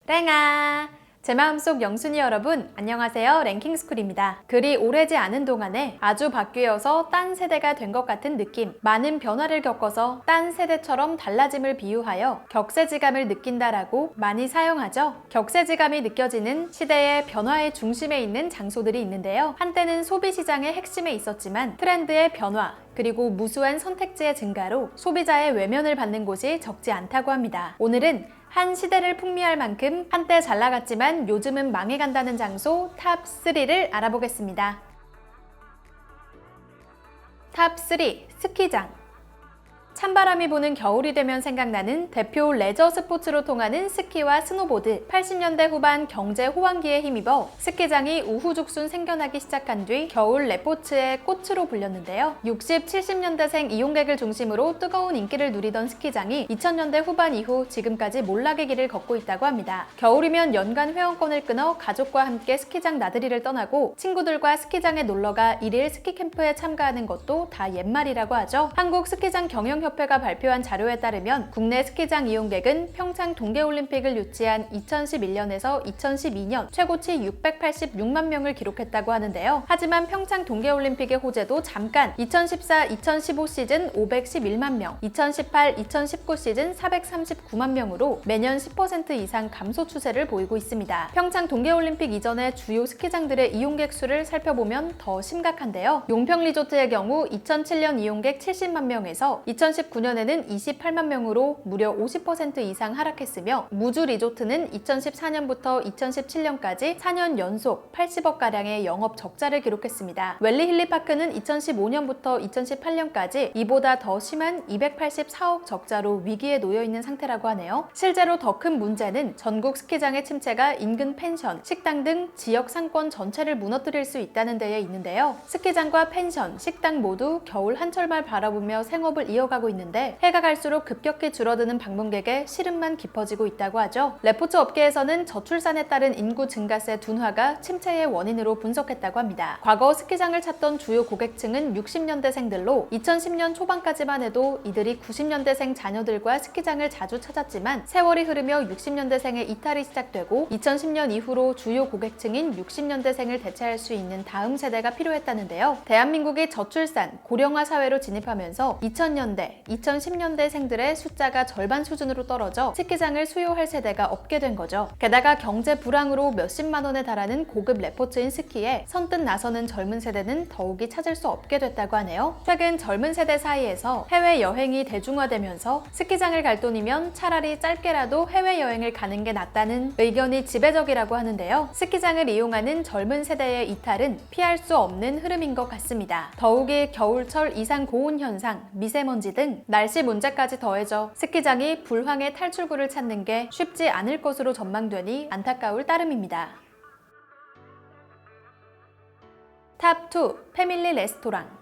땡아! 제 마음속 영순이 여러분, 안녕하세요. 랭킹스쿨입니다. 그리 오래지 않은 동안에 아주 바뀌어서 딴 세대가 된 것 같은 느낌, 많은 변화를 겪어서 딴 세대처럼 달라짐을 비유하여 격세지감을 느낀다라고 많이 사용하죠. 격세지감이 느껴지는 시대의 변화의 중심에 있는 장소들이 있는데요. 한때는 소비시장의 핵심에 있었지만 트렌드의 변화, 그리고 무수한 선택지의 증가로 소비자의 외면을 받는 곳이 적지 않다고 합니다. 오늘은 한 시대를 풍미할 만큼 한때 잘 나갔지만 요즘은 망해간다는 장소 탑 3를 알아보겠습니다. 탑 3. 스키장. 찬바람이 부는 겨울이 되면 생각나는 대표 레저 스포츠로 통하는 스키와 스노보드. 80년대 후반 경제 호황기에 힘입어 스키장이 우후죽순 생겨나기 시작한 뒤 겨울 레포츠의 꽃으로 불렸는데요. 60, 70년대생 이용객을 중심으로 뜨거운 인기를 누리던 스키장이 2000년대 후반 이후 지금까지 몰락의 길을 걷고 있다고 합니다. 겨울이면 연간 회원권을 끊어 가족과 함께 스키장 나들이를 떠나고 친구들과 스키장에 놀러가 일일 스키 캠프에 참가하는 것도 다 옛말이라고 하죠. 한국 스키장 경영협회가 발표한 자료에 따르면 국내 스키장 이용객은 평창 동계올림픽을 유치한 2011년에서 2012년 최고치 686만 명을 기록했다고 하는데요. 하지만 평창 동계올림픽의 호재도 잠깐 2014-2015 시즌 511만 명, 2018-2019 시즌 439만 명으로 매년 10% 이상 감소 추세를 보이고 있습니다. 평창 동계올림픽 이전의 주요 스키장들의 이용객 수를 살펴보면 더 심각한데요. 용평 리조트의 경우 2007년 이용객 70만 명에서 2019년에는 28만 명으로 무려 50% 이상 하락했으며 무주 리조트는 2014년부터 2017년까지 4년 연속 80억가량의 영업 적자를 기록했습니다. 웰리 힐리파크는 2015년부터 2018년까지 이보다 더 심한 284억 적자로 위기에 놓여 있는 상태라고 하네요. 실제로 더 큰 문제는 전국 스키장의 침체가 인근 펜션, 식당 등 지역 상권 전체를 무너뜨릴 수 있다는 데에 있는데요. 스키장과 펜션, 식당 모두 겨울 한철만 바라보며 생업을 이어가고 있는데 해가 갈수록 급격히 줄어드는 방문객의 시름만 깊어지고 있다고 하죠. 레포츠 업계에서는 저출산에 따른 인구 증가세 둔화가 침체의 원인으로 분석했다고 합니다. 과거 스키장을 찾던 주요 고객층은 60년대생들로 2010년 초반까지만 해도 이들이 90년대생 자녀들과 스키장을 자주 찾았지만 세월이 흐르며 60년대생의 이탈이 시작되고 2010년 이후로 주요 고객층인 60년대생을 대체할 수 있는 다음 세대가 필요했다는데요. 대한민국이 저출산, 고령화 사회로 진입하면서 2000년대, 2010년대생들의 숫자가 절반 수준으로 떨어져 스키장을 수요할 세대가 없게 된 거죠. 게다가 경제 불황으로 몇십만 원에 달하는 고급 레포츠인 스키에 선뜻 나서는 젊은 세대는 더욱이 찾을 수 없게 됐다고 하네요. 최근 젊은 세대 사이에서 해외여행이 대중화되면서 스키장을 갈 돈이면 차라리 짧게라도 해외여행을 가는 게 낫다는 의견이 지배적이라고 하는데요. 스키장을 이용하는 젊은 세대의 이탈은 피할 수 없는 흐름인 것 같습니다. 더욱이 겨울철 이상 고온 현상, 미세먼지 등 날씨 문제까지 더해져 스키장이 불황의 탈출구를 찾는 게 쉽지 않을 것으로 전망되니 안타까울 따름입니다. 탑 2. 패밀리 레스토랑.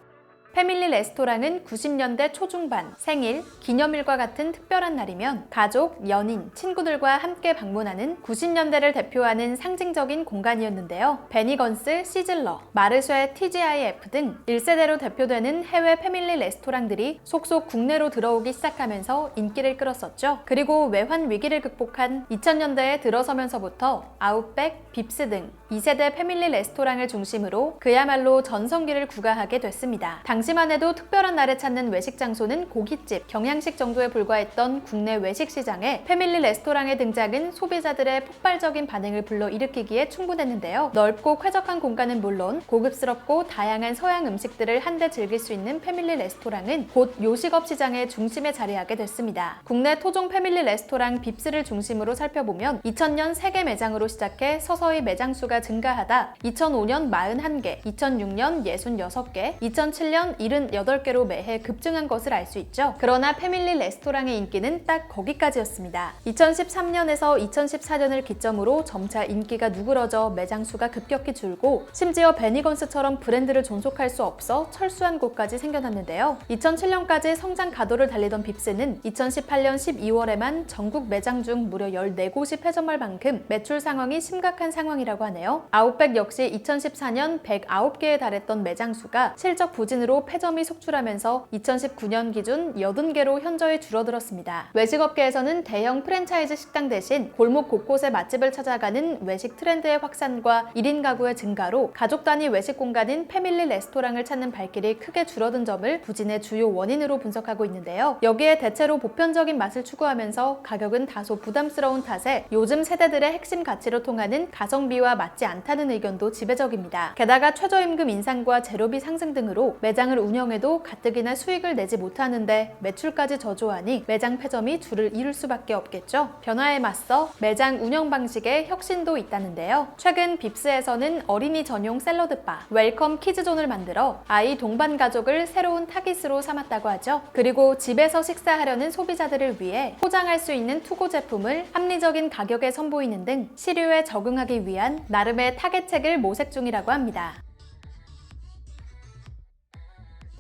패밀리 레스토랑은 90년대 초중반 생일, 기념일과 같은 특별한 날이면 가족, 연인, 친구들과 함께 방문하는 90년대를 대표하는 상징적인 공간이었는데요. 베니건스, 시즐러, 마르쉐, TGIF 등 1세대로 대표되는 해외 패밀리 레스토랑들이 속속 국내로 들어오기 시작하면서 인기를 끌었었죠. 그리고 외환 위기를 극복한 2000년대에 들어서면서부터 아웃백, 빕스 등 2세대 패밀리 레스토랑을 중심으로 그야말로 전성기를 구가하게 됐습니다. 당시만 해도 특별한 날에 찾는 외식 장소는 고깃집, 경양식 정도에 불과했던 국내 외식 시장에 패밀리 레스토랑의 등장은 소비자들의 폭발적인 반응을 불러일으키기에 충분했는데요. 넓고 쾌적한 공간은 물론 고급스럽고 다양한 서양 음식들을 한데 즐길 수 있는 패밀리 레스토랑은 곧 요식업 시장의 중심에 자리하게 됐습니다. 국내 토종 패밀리 레스토랑 빕스를 중심으로 살펴보면 2000년 3개 매장으로 시작해 서서히 매장 수가 증가하다 2005년 41개, 2006년 66개, 2007년 78개로 매해 급증한 것을 알 수 있죠. 그러나 패밀리 레스토랑의 인기는 딱 거기까지였습니다. 2013년에서 2014년을 기점으로 점차 인기가 누그러져 매장 수가 급격히 줄고 심지어 베니건스처럼 브랜드를 존속할 수 없어 철수한 곳까지 생겨났는데요. 2007년까지 성장 가도를 달리던 빕스는 2018년 12월에만 전국 매장 중 무려 14곳이 폐점할 만큼 매출 상황이 심각한 상황이라고 하네요. 아웃백 역시 2014년 109개에 달했던 매장 수가 실적 부진으로 폐점이 속출하면서 2019년 기준 80개로 현저히 줄어들었습니다. 외식업계에서는 대형 프랜차이즈 식당 대신 골목 곳곳에 맛집을 찾아가는 외식 트렌드의 확산과 1인 가구의 증가로 가족 단위 외식 공간인 패밀리 레스토랑을 찾는 발길이 크게 줄어든 점을 부진의 주요 원인으로 분석하고 있는데요. 여기에 대체로 보편적인 맛을 추구하면서 가격은 다소 부담스러운 탓에 요즘 세대들의 핵심 가치로 통하는 가성비와 맞지 않다는 의견도 지배적입니다. 게다가 최저임금 인상과 재료비 상승 등으로 매장을 운영해도 가뜩이나 수익을 내지 못하는데 매출까지 저조하니 매장 폐점이 줄을 이룰 수밖에 없겠죠. 변화에 맞서 매장 운영 방식에 혁신도 있다는데요. 최근 빕스에서는 어린이 전용 샐러드바 웰컴 키즈존을 만들어 아이 동반 가족을 새로운 타깃으로 삼았다고 하죠. 그리고 집에서 식사하려는 소비자들을 위해 포장할 수 있는 투고 제품을 합리적인 가격에 선보이는 등 시류에 적응하기 위한 나름의 타겟책을 모색 중이라고 합니다.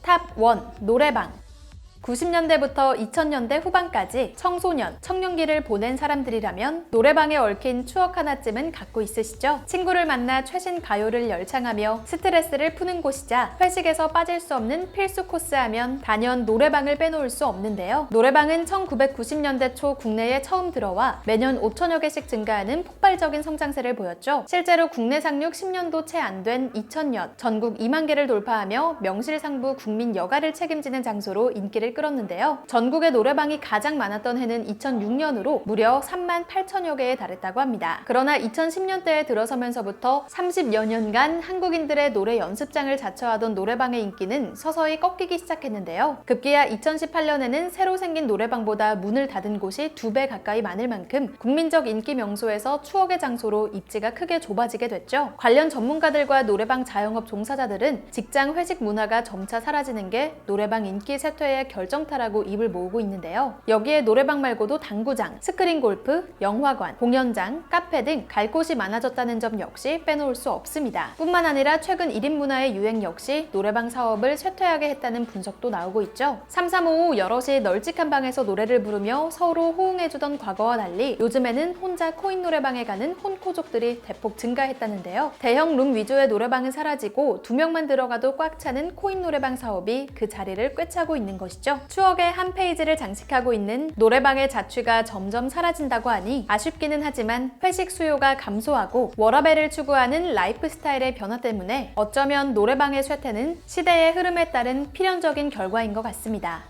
탑 1. 노래방. 90년대부터 2000년대 후반까지 청소년, 청년기를 보낸 사람들이라면 노래방에 얽힌 추억 하나쯤은 갖고 있으시죠? 친구를 만나 최신 가요를 열창하며 스트레스를 푸는 곳이자 회식에서 빠질 수 없는 필수 코스하면 단연 노래방을 빼놓을 수 없는데요. 노래방은 1990년대 초 국내에 처음 들어와 매년 5천여 개씩 증가하는 폭발적인 성장세를 보였죠. 실제로 국내 상륙 10년도 채 안 된 2000년 전국 2만 개를 돌파하며 명실상부 국민 여가를 책임지는 장소로 인기를 끌었는데요. 전국의 노래방이 가장 많았던 해는 2006년으로 무려 3만 8천여 개에 달했다고 합니다. 그러나 2010년대에 들어서면서부터 30여 년간 한국인들의 노래 연습장을 자처하던 노래방의 인기는 서서히 꺾이기 시작했는데요. 급기야 2018년에는 새로 생긴 노래방보다 문을 닫은 곳이 2배 가까이 많을 만큼 국민적 인기 명소에서 추억의 장소로 입지가 크게 좁아지게 됐죠. 관련 전문가들과 노래방 자영업 종사자들은 직장 회식 문화가 점차 사라지는 게 노래방 인기 쇠퇴의 결정타라고 입을 모으고 있는데요. 여기에 노래방 말고도 당구장, 스크린 골프, 영화관, 공연장, 카페 등 갈 곳이 많아졌다는 점 역시 빼놓을 수 없습니다. 뿐만 아니라 최근 1인 문화의 유행 역시 노래방 사업을 쇠퇴하게 했다는 분석도 나오고 있죠. 335 여럿이 널찍한 방에서 노래를 부르며 서로 호응해주던 과거와 달리 요즘에는 혼자 코인 노래방에 가는 혼코족들이 대폭 증가했다는데요. 대형 룸 위주의 노래방은 사라지고 2명만 들어가도 꽉 차는 코인 노래방 사업이 그 자리를 꿰차고 있는 것이죠. 추억의 한 페이지를 장식하고 있는 노래방의 자취가 점점 사라진다고 하니 아쉽기는 하지만 회식 수요가 감소하고 워라밸을 추구하는 라이프 스타일의 변화 때문에 어쩌면 노래방의 쇠퇴는 시대의 흐름에 따른 필연적인 결과인 것 같습니다.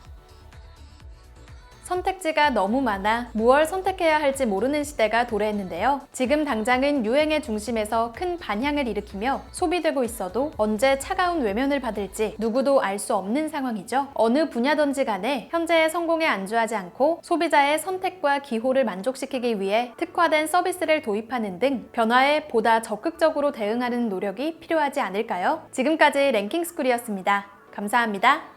선택지가 너무 많아 무얼 선택해야 할지 모르는 시대가 도래했는데요. 지금 당장은 유행의 중심에서 큰 반향을 일으키며 소비되고 있어도 언제 차가운 외면을 받을지 누구도 알 수 없는 상황이죠. 어느 분야든지 간에 현재의 성공에 안주하지 않고 소비자의 선택과 기호를 만족시키기 위해 특화된 서비스를 도입하는 등 변화에 보다 적극적으로 대응하는 노력이 필요하지 않을까요? 지금까지 랭킹스쿨이었습니다. 감사합니다.